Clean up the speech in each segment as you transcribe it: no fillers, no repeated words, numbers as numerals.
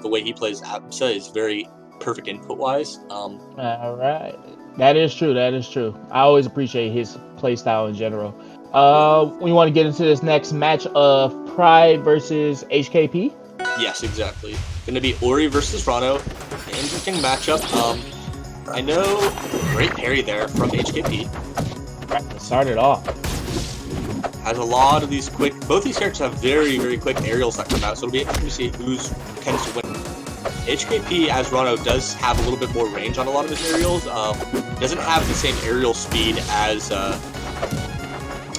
the way he plays APSA is very perfect input-wise. All right, that is true. That is true. I always appreciate his play style in general. We want to get into this next match of Pride versus HKP. Yes, exactly. Going to be Ori versus Rano. Interesting matchup. I know great parry there from HKP. Start it off. Has a lot of these quick. Both these characters have very, very quick aerials that come out, so it'll be interesting to see who's tends to win. HKP, as Rano, does have a little bit more range on a lot of his aerials. Doesn't have the same aerial speed as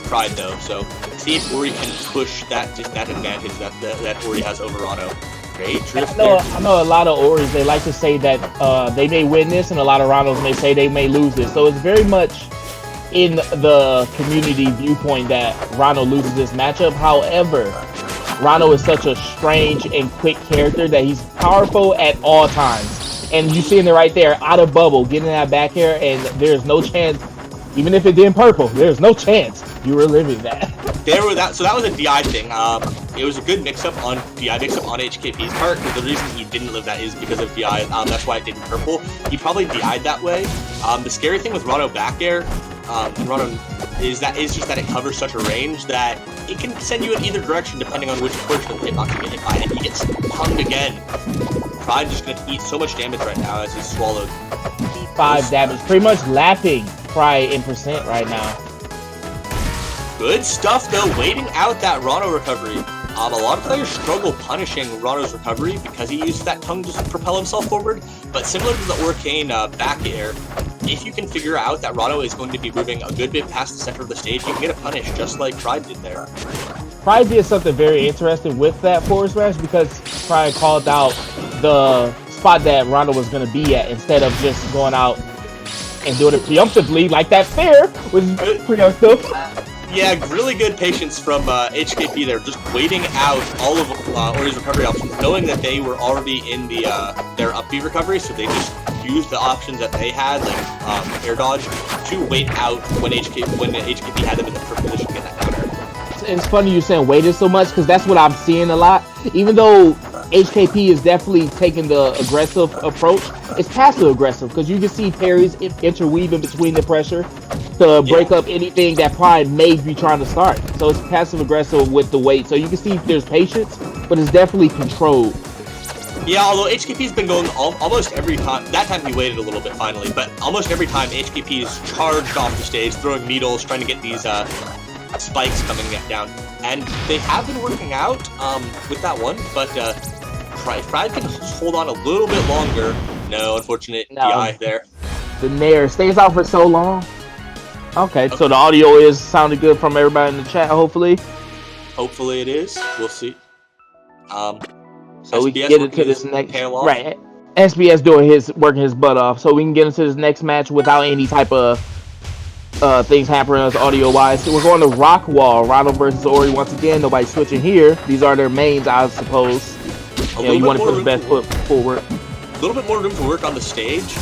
Pride, though. So see if Ori can push that advantage that Ori has over Rano. Great drift there. I know a lot of Oris, they like to say that they may win this, and a lot of Ranos may say they may lose this. So it's very much in the community viewpoint that Rano loses this matchup. However, Rano is such a strange and quick character that he's powerful at all times. And you seeing it right there, out of bubble, getting that back air, and there's no chance, even if it did purple, there's no chance you were living that. So that was a DI thing. It was a good mix-up on HKP's part. The reason he didn't live that is because of DI. That's why it didn't purple. He probably DI'd that way. The scary thing with Rano back air and Rano is just that it covers such a range that it can send you in either direction depending on which portion of the hitbox you get hit by, and he gets hung again. Pride just going to eat so much damage right now as he's swallowed. 5 damage, pretty much lapping Pride in percent right now. Good stuff though, waiting out that Rano recovery. A lot of players struggle punishing Rano's recovery because he uses that tongue to propel himself forward, but similar to the Orcane back air, if you can figure out that Rano is going to be moving a good bit past the center of the stage, you can get a punish just like Pride did there. Pride did something very interesting with that forward smash because Pride called out the spot that Rano was going to be at instead of just going out and doing it preemptively like that fair was preemptive. Yeah, really good patience from HKP there, just waiting out all of Ori's recovery options, knowing that they were already in their up B recovery, so they just used the options that they had, like air dodge, to wait out when HKP had them in the first position to get that counter. It's funny you saying waited so much because that's what I'm seeing a lot. Even though HKP is definitely taking the aggressive approach, it's passive aggressive because you can see parries interweaving between the pressure to break up anything that Pride may be trying to start. So it's passive aggressive with the wait. So you can see there's patience, but it's definitely controlled. Yeah, although HKP's been going almost every time. That time he waited a little bit finally, but almost every time HKP's charged off the stage, throwing needles, trying to get these spikes coming down. And they have been working out with that one, but Pride can hold on a little bit longer. No, unfortunate DI there. The Nair stays out for so long. Okay, so the audio is sounding good from everybody in the chat, hopefully. Hopefully it is. We'll see. So SBS we can get into this next... Right. SBS working his butt off. So we can get into this next match without any type of things hampering us audio-wise. So we're going to Rock Wall. Rano versus Ori once again. Nobody switching here. These are their mains, I suppose. You want to put his best foot forward. A little bit more room to work on the stage,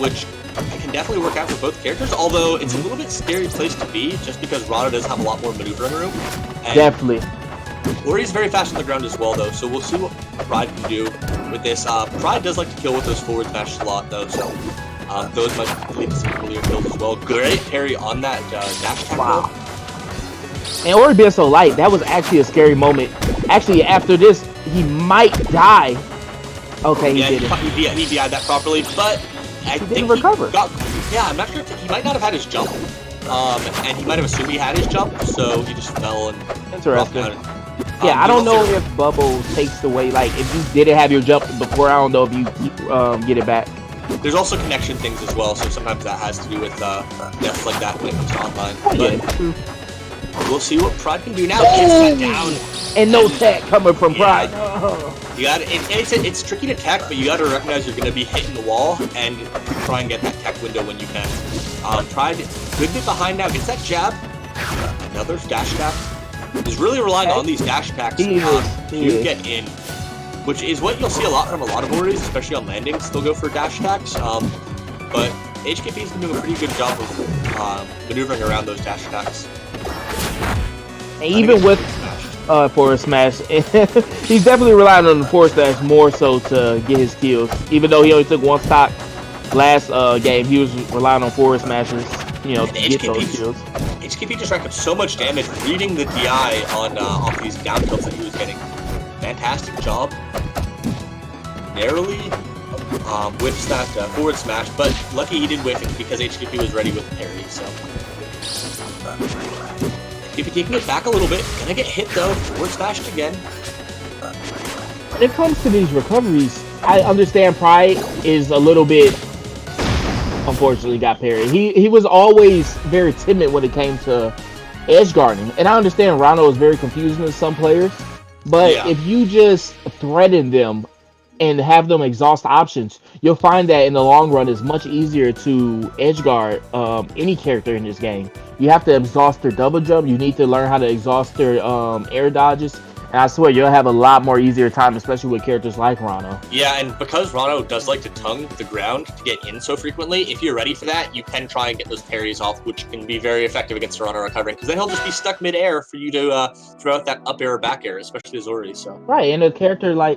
which can definitely work out for both characters, although it's a little bit scary place to be just because Rano does have a lot more maneuvering room. And definitely. Ori's very fast on the ground as well, though, so we'll see what Pride can do with this. Pride does like to kill with those forward smashes a lot, though, so those might lead to some earlier kills as well. Great parry on that dash attack. Wow. And Ori being so light, that was actually a scary moment. Actually, after this, he might die. Okay, he did it. He DI'd that properly, but I think didn't recover. I'm not sure if he might not have had his jump. And he might have assumed he had his jump, so he just fell and interesting. Yeah, I don't know if Bubble takes away, like, if you didn't have your jump before, I don't know if you get it back. There's also connection things as well, so sometimes that has to do with deaths like that when it comes to online. But we'll see what Pride can do now. Gets that down. And no tech coming from Pride. You got it's tricky to tech, but you got to recognize you're going to be hitting the wall and try and get that tech window when you can. Pride, good bit behind now, gets that jab. Another dash attack. He's really relying on these dash attacks to get in, which is what you'll see a lot from a lot of Oris, especially on landings. They'll go for dash attacks, but HKP's been doing a pretty good job of maneuvering around those dash attacks. And even with forward smash. He's definitely relying on the forward smash more so to get his kills. Even though he only took one stock last game, he was relying on forward smashes, you know, And to get those kills. HKP just racked up so much damage reading the DI on off these down tilts that he was getting. Fantastic job. Narrowly whiffs that forward smash, but lucky he didn't whiff it because HKP was ready with the parry, so. HKP taking it back a little bit. Gonna get hit though. Forward smashed again. When it comes to these recoveries, I understand Pride is a little bit, unfortunately, got parried. He was always very timid when it came to edge guarding, and I understand Rhino is very confusing to some players, but Yeah. if you just threaten them and have them exhaust options, you'll find that in the long run it's much easier to edge guard any character in this game. You have to exhaust their double jump, you need to learn how to exhaust their air dodges, and I swear you'll have a lot more easier time, especially with characters like Rhino. Yeah, and because Rhino does like to tongue the ground to get in so frequently, if you're ready for that, you can try and get those parries off, which can be very effective against Rhino recovering, because then he'll just be stuck mid-air for you to throw out that up air or back air, especially Zori, so. Right, and a character like